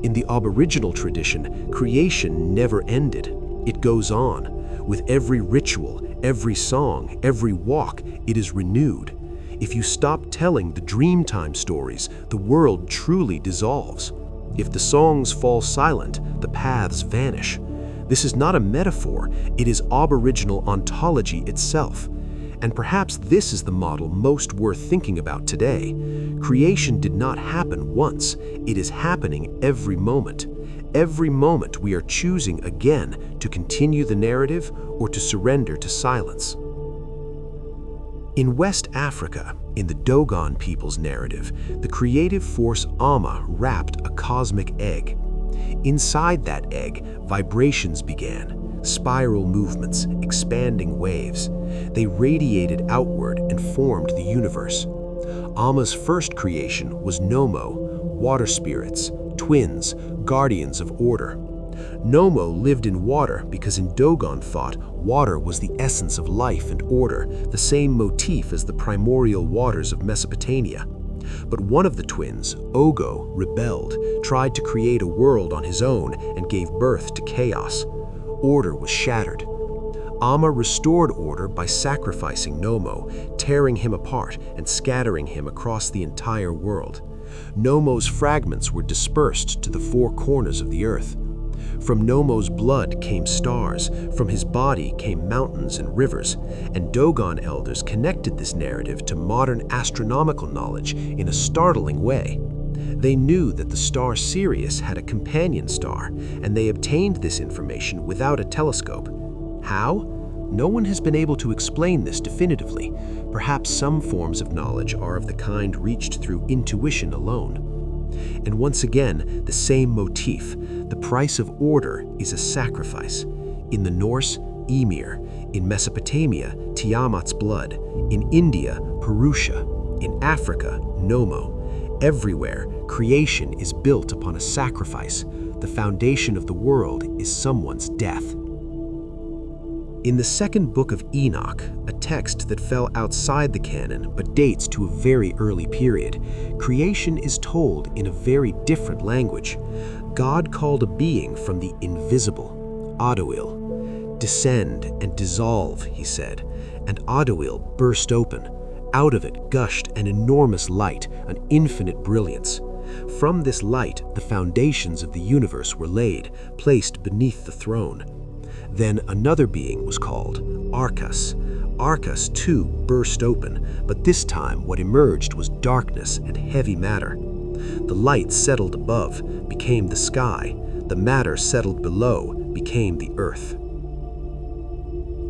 In the Aboriginal tradition, creation never ended. It goes on. With every ritual, every song, every walk, it is renewed. If you stop telling the Dreamtime stories, the world truly dissolves. If the songs fall silent, the paths vanish. This is not a metaphor, it is Aboriginal ontology itself. And perhaps this is the model most worth thinking about today. Creation did not happen once, it is happening every moment. Every moment we are choosing again to continue the narrative or to surrender to silence. In West Africa, in the Dogon people's narrative, the creative force Amma wrapped a cosmic egg. Inside that egg, vibrations began, spiral movements, expanding waves. They radiated outward and formed the universe. Amma's first creation was Nomo, water spirits, twins, guardians of order. Nomo lived in water because in Dogon thought, water was the essence of life and order, the same motif as the primordial waters of Mesopotamia. But one of the twins, Ogo, rebelled, tried to create a world on his own and gave birth to chaos. Order was shattered. Amma restored order by sacrificing Nomo, tearing him apart and scattering him across the entire world. Nomo's fragments were dispersed to the four corners of the earth. From Nomo's blood came stars, from his body came mountains and rivers, and Dogon elders connected this narrative to modern astronomical knowledge in a startling way. They knew that the star Sirius had a companion star, and they obtained this information without a telescope. How? No one has been able to explain this definitively. Perhaps some forms of knowledge are of the kind reached through intuition alone. And once again, the same motif. The price of order is a sacrifice. In the Norse, Ymir. In Mesopotamia, Tiamat's blood. In India, Purusha. In Africa, Nomo. Everywhere, creation is built upon a sacrifice. The foundation of the world is someone's death. In the second book of Enoch, a text that fell outside the canon but dates to a very early period, creation is told in a very different language. God called a being from the invisible, Adoil. "Descend and dissolve," he said, and Adoil burst open. Out of it gushed an enormous light, an infinite brilliance. From this light, the foundations of the universe were laid, placed beneath the throne. Then another being was called Arcas. Arcas too burst open, but this time what emerged was darkness and heavy matter. The light settled above, became the sky. The matter settled below, became the earth.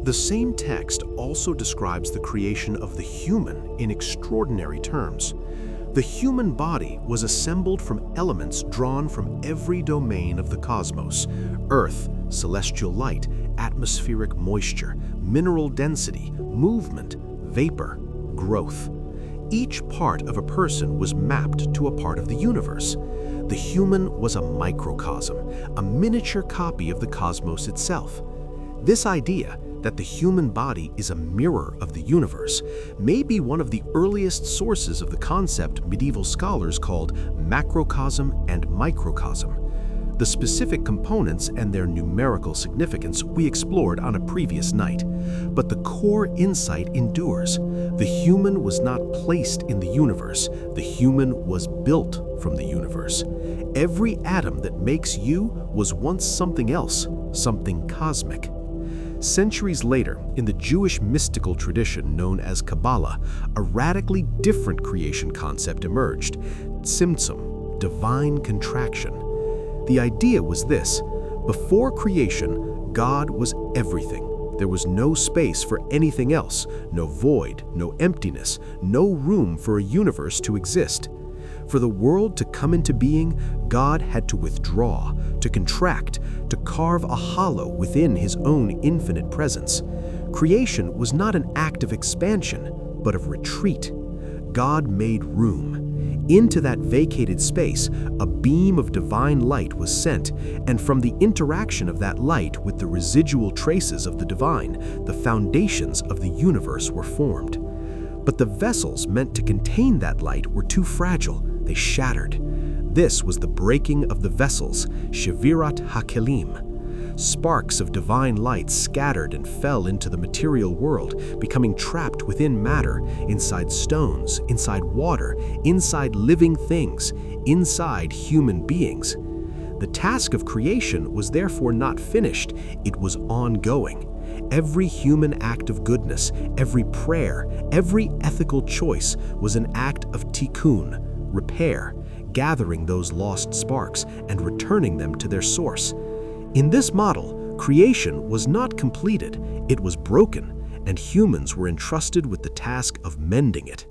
The same text also describes the creation of the human in extraordinary terms. The human body was assembled from elements drawn from every domain of the cosmos: earth, celestial light, atmospheric moisture, mineral density, movement, vapor, growth. Each part of a person was mapped to a part of the universe. The human was a microcosm, a miniature copy of the cosmos itself. This idea that the human body is a mirror of the universe may be one of the earliest sources of the concept medieval scholars called macrocosm and microcosm. The specific components and their numerical significance we explored on a previous night, but the core insight endures. The human was not placed in the universe. The human was built from the universe. Every atom that makes you was once something else, something cosmic. Centuries later, in the Jewish mystical tradition known as Kabbalah, a radically different creation concept emerged: Tzimtzum, divine contraction. The idea was this: before creation, God was everything. There was no space for anything else, no void, no emptiness, no room for a universe to exist. For the world to come into being, God had to withdraw, to contract, to carve a hollow within his own infinite presence. Creation was not an act of expansion, but of retreat. God made room. Into that vacated space, a beam of divine light was sent, and from the interaction of that light with the residual traces of the divine, the foundations of the universe were formed. But the vessels meant to contain that light were too fragile. They shattered. This was the breaking of the vessels, Shavirat HaKelim. Sparks of divine light scattered and fell into the material world, becoming trapped within matter, inside stones, inside water, inside living things, inside human beings. The task of creation was therefore not finished, it was ongoing. Every human act of goodness, every prayer, every ethical choice was an act of tikkun, repair, gathering those lost sparks and returning them to their source. In this model, creation was not completed, it was broken, and humans were entrusted with the task of mending it.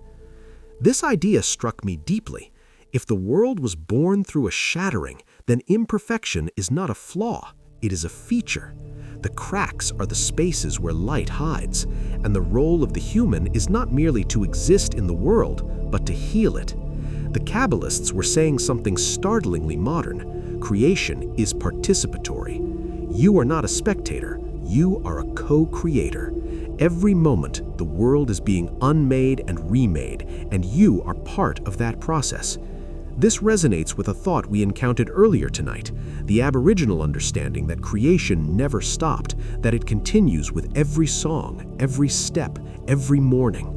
This idea struck me deeply. If the world was born through a shattering, then imperfection is not a flaw, it is a feature. The cracks are the spaces where light hides, and the role of the human is not merely to exist in the world, but to heal it. The Kabbalists were saying something startlingly modern. Creation is participatory. You are not a spectator, you are a co-creator. Every moment, the world is being unmade and remade, and you are part of that process. This resonates with a thought we encountered earlier tonight, the Aboriginal understanding that creation never stopped, that it continues with every song, every step, every morning.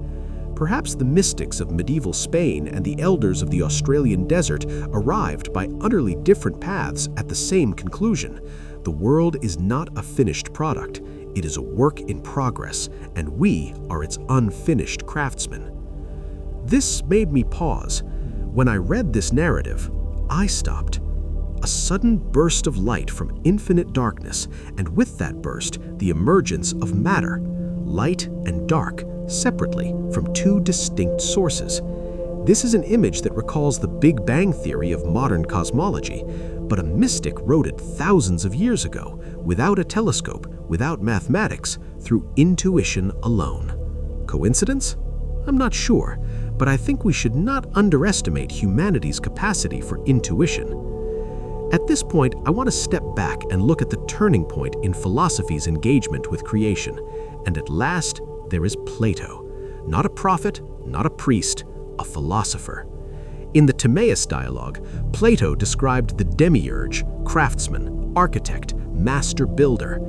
Perhaps the mystics of medieval Spain and the elders of the Australian desert arrived by utterly different paths at the same conclusion. The world is not a finished product, it is a work in progress, and we are its unfinished craftsmen. This made me pause. When I read this narrative, I stopped. A sudden burst of light from infinite darkness, and with that burst, the emergence of matter, light and dark, separately from two distinct sources. This is an image that recalls the Big Bang theory of modern cosmology, but a mystic wrote it thousands of years ago, without a telescope, without mathematics, through intuition alone. Coincidence? I'm not sure, but I think we should not underestimate humanity's capacity for intuition. At this point, I want to step back and look at the turning point in philosophy's engagement with creation. And at last, there is Plato. Not a prophet, not a priest, a philosopher. In the Timaeus dialogue, Plato described the demiurge, craftsman, architect, master builder.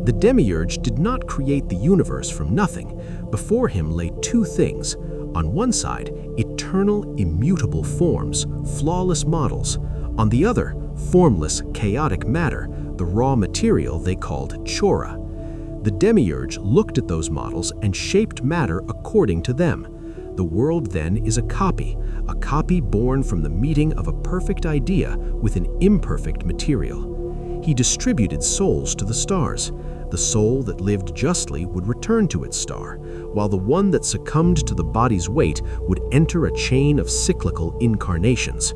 The demiurge did not create the universe from nothing. Before him lay two things. On one side, eternal, immutable forms, flawless models. On the other, formless, chaotic matter, the raw material they called chora. The demiurge looked at those models and shaped matter according to them. The world then is a copy born from the meeting of a perfect idea with an imperfect material. He distributed souls to the stars. The soul that lived justly would return to its star, while the one that succumbed to the body's weight would enter a chain of cyclical incarnations.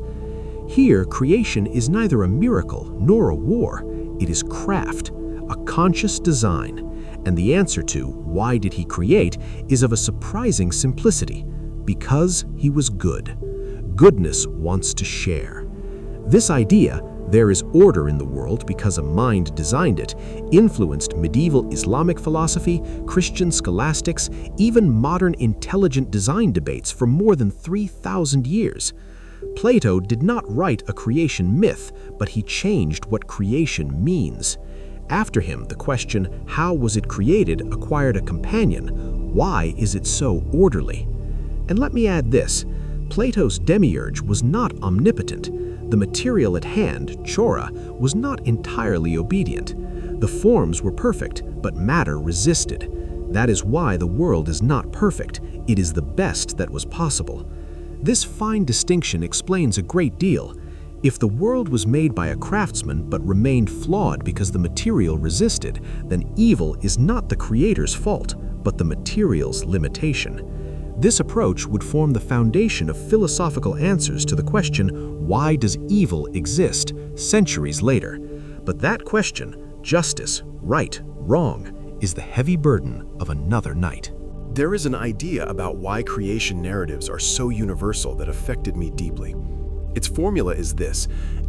Here, creation is neither a miracle nor a war. It is craft, a conscious design. And the answer to why did he create is of a surprising simplicity. Because he was good. Goodness wants to share. This idea, there is order in the world because a mind designed it, influenced medieval Islamic philosophy, Christian scholastics, even modern intelligent design debates for more than 3,000 years. Plato did not write a creation myth, but he changed what creation means. After him, the question, how was it created, acquired a companion. Why is it so orderly? And let me add this. Plato's demiurge was not omnipotent. The material at hand, chora, was not entirely obedient. The forms were perfect, but matter resisted. That is why the world is not perfect. It is the best that was possible. This fine distinction explains a great deal. If the world was made by a craftsman but remained flawed because the material resisted, then evil is not the creator's fault, but the material's limitation. This approach would form the foundation of philosophical answers to the question, why does evil exist, centuries later? But that question, justice, right, wrong, is the heavy burden of another night. There is an idea about why creation narratives are so universal that affected me deeply. Its formula is this: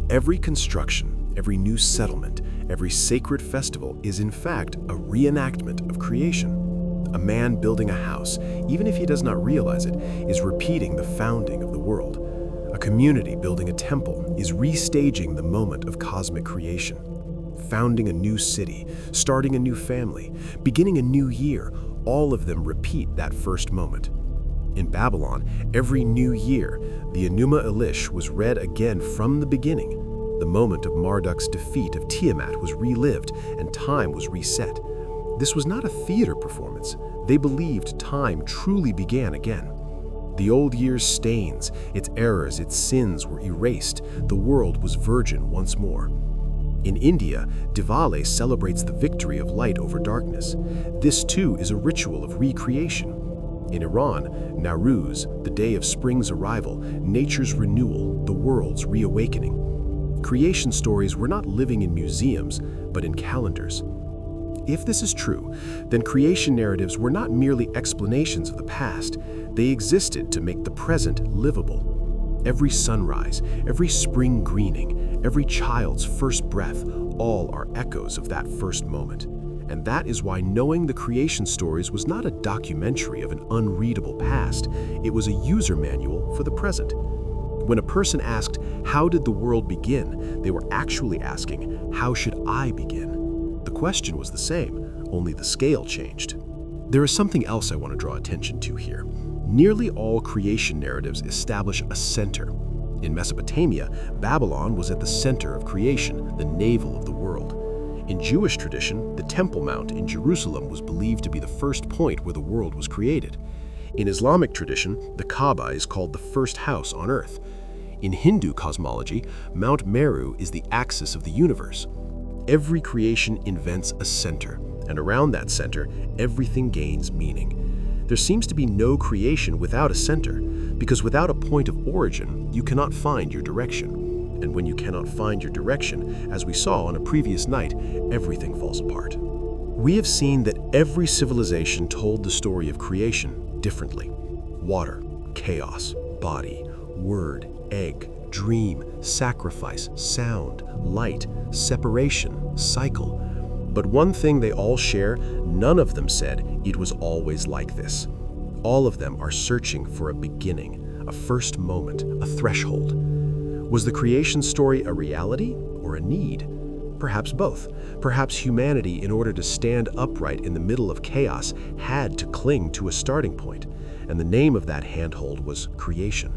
every construction, every new settlement, every sacred festival is in fact a reenactment of creation. A man building a house, even if he does not realize it, is repeating the founding of the world. A community building a temple is restaging the moment of cosmic creation. Founding a new city, starting a new family, beginning a new year, all of them repeat that first moment. In Babylon, every new year, the Enuma Elish was read again from the beginning. The moment of Marduk's defeat of Tiamat was relived and time was reset. This was not a theater performance. They believed time truly began again. The old year's stains, its errors, its sins were erased. The world was virgin once more. In India, Diwali celebrates the victory of light over darkness. This too is a ritual of recreation. In Iran, Nowruz, the day of spring's arrival, nature's renewal, the world's reawakening. Creation stories were not living in museums, but in calendars. If this is true, then creation narratives were not merely explanations of the past. They existed to make the present livable. Every sunrise, every spring greening, every child's first breath, all are echoes of that first moment. And that is why knowing the creation stories was not a documentary of an unreadable past. It was a user manual for the present. When a person asked, how did the world begin? They were actually asking, how should I begin? The question was the same, only the scale changed. There is something else I want to draw attention to here. Nearly all creation narratives establish a center. In Mesopotamia, Babylon was at the center of creation, the navel of the world. In Jewish tradition, the Temple Mount in Jerusalem was believed to be the first point where the world was created. In Islamic tradition, the Kaaba is called the first house on earth. In Hindu cosmology, Mount Meru is the axis of the universe. Every creation invents a center, and around that center, everything gains meaning. There seems to be no creation without a center, because without a point of origin, you cannot find your direction. And when you cannot find your direction, as we saw on a previous night, everything falls apart. We have seen that every civilization told the story of creation differently. Water, chaos, body, word, egg, dream, sacrifice, sound, light, separation, cycle. But one thing they all share, none of them said it was always like this. All of them are searching for a beginning, a first moment, a threshold. Was the creation story a reality or a need? Perhaps both. Perhaps humanity, in order to stand upright in the middle of chaos, had to cling to a starting point, and the name of that handhold was creation.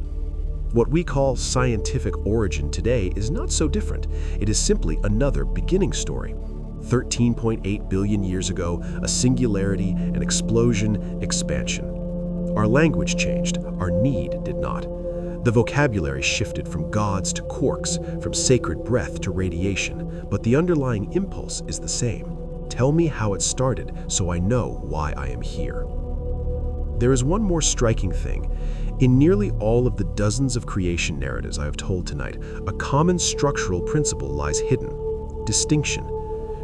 What we call scientific origin today is not so different. It is simply another beginning story. 13.8 billion years ago, a singularity, an explosion, expansion. Our language changed, our need did not. The vocabulary shifted from gods to corks, from sacred breath to radiation, but the underlying impulse is the same. Tell me how it started so I know why I am here. There is one more striking thing. In nearly all of the dozens of creation narratives I have told tonight, a common structural principle lies hidden: distinction.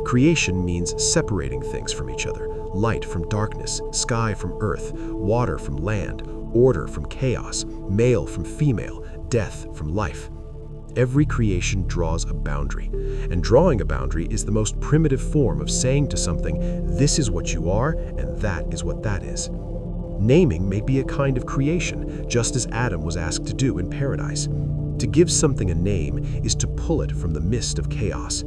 Creation means separating things from each other: light from darkness, sky from earth, water from land, order from chaos, male from female, death from life. Every creation draws a boundary, and drawing a boundary is the most primitive form of saying to something, this is what you are, and that is what that is. Naming may be a kind of creation, just as Adam was asked to do in paradise. To give something a name is to pull it from the mist of chaos.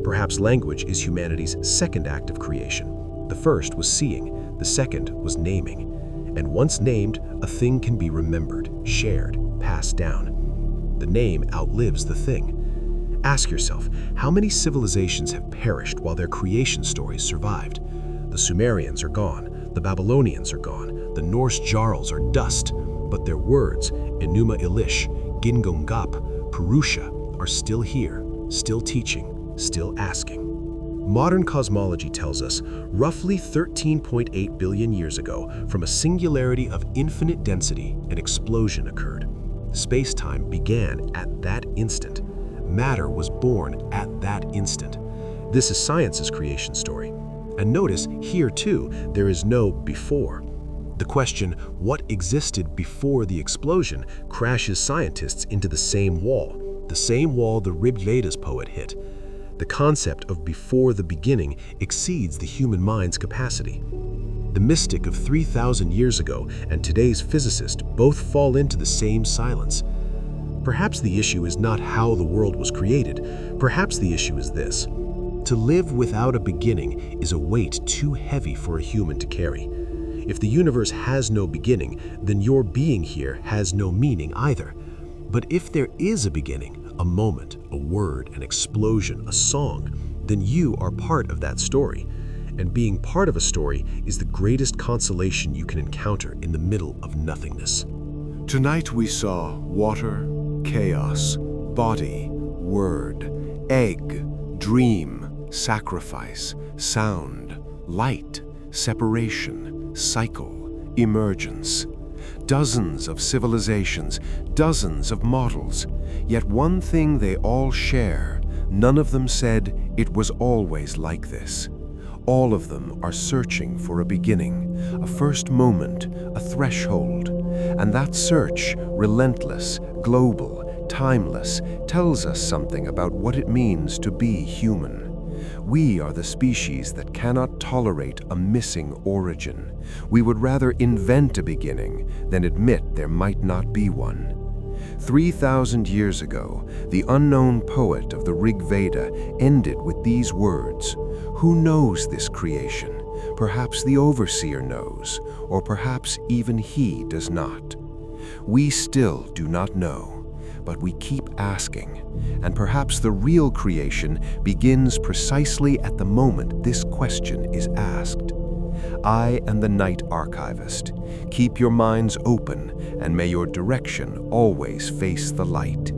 Perhaps language is humanity's second act of creation. The first was seeing, the second was naming. And once named, a thing can be remembered, shared, passed down. The name outlives the thing. Ask yourself, how many civilizations have perished while their creation stories survived? The Sumerians are gone, the Babylonians are gone, the Norse jarls are dust, but their words, Enuma Elish, Gingungap, Purusha, are still here, still teaching, still asking. Modern cosmology tells us, roughly 13.8 billion years ago, from a singularity of infinite density, an explosion occurred. Space-time began at that instant. Matter was born at that instant. This is science's creation story. And notice, here too, there is no before. The question, what existed before the explosion, crashes scientists into the same wall the Rigveda's poet hit. The concept of before the beginning exceeds the human mind's capacity. The mystic of 3,000 years ago and today's physicist both fall into the same silence. Perhaps the issue is not how the world was created. Perhaps the issue is this: to live without a beginning is a weight too heavy for a human to carry. If the universe has no beginning, then your being here has no meaning either. But if there is a beginning, a moment, a word, an explosion, a song, then you are part of that story. And being part of a story is the greatest consolation you can encounter in the middle of nothingness. Tonight we saw water, chaos, body, word, egg, dream, sacrifice, sound, light, separation, cycle, emergence. Dozens of civilizations, dozens of models, yet one thing they all share: none of them said it was always like this. All of them are searching for a beginning, a first moment, a threshold. And that search, relentless, global, timeless, tells us something about what it means to be human. We are the species that cannot tolerate a missing origin. We would rather invent a beginning than admit there might not be one. 3,000 years ago, the unknown poet of the Rigveda ended with these words: "Who knows this creation? Perhaps the overseer knows, or perhaps even he does not." We still do not know, but we keep asking, and perhaps the real creation begins precisely at the moment this question is asked. I am the Night Archivist. Keep your minds open, and may your direction always face the light.